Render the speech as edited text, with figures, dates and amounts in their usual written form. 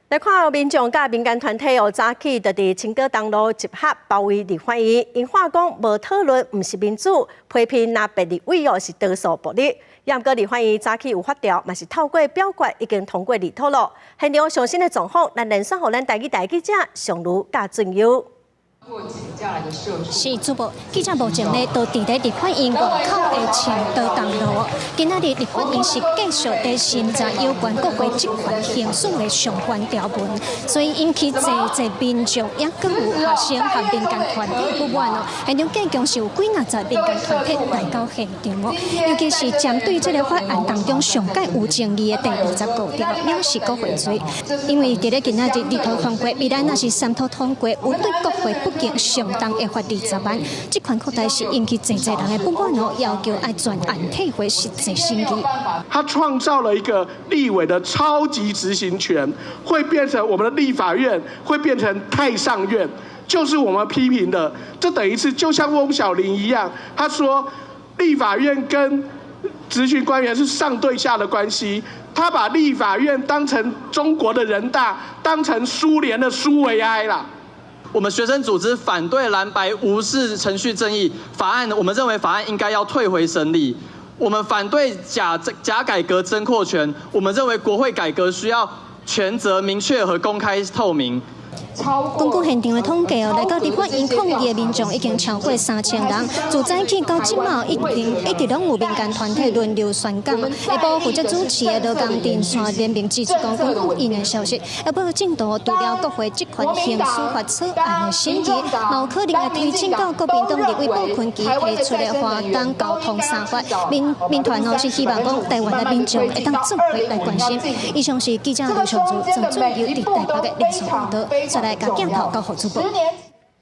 来看民众甲民间团体早起就伫青岛东路集合包围立法院，因话讲无讨论，毋是民主，批评那别立委是多数暴力。也毋过立法院早起有发条，嘛是透过表决已经通过立讨论。现场上新的状况，咱连线互咱台记者上如甲准优。 是主播记者目前呢，都伫咧立法院外口的青岛东路。今仔日立法院是继续在审查有关国会职权行使的相关条文，所以引起侪民众也更有学生和民间团体不满哦。现场计共是有几20民间团体来到现场哦，尤其是针对这个法案当中上届有争议的第29条，表示国会罪，因为伫咧今仔日立法通过，未来若是三读通过，有对国会不敬相当的罚20万，这款扩大是引起侪人的不满哦，要求爱全案退回实际审议。他创造了一个立委的超级执行权，会变成我们的立法院，会变成太上院，就是我们批评的。这等于是就像翁小玲一样，他说立法院跟执行官员是上对下的关系，他把立法院当成中国的人大，当成苏联的苏维埃啦。 我们学生组织反对蓝白无视程序正义法案，我们认为法案应该要退回审理。我们反对假改革增扩权，我们认为国会改革需要权责明确和公开透明。 根据现场的统计哦，来到立法院抗议的民众已经超过3000人。自早起到今嘛，一直拢有民间团体轮流宣讲。下晡负责主持的罗江电线联名指出讲，根据因的消息，下晡进度除了国会职权行使法草案的审议，嘛有可能会推进到国民党立委保坤基提出的华东交通三法。民团哦是希望讲台湾的民众会当做伙来关心。以上是记者刘尚祖、郑准优伫台北的连线报道。再来甲镜头交互主播。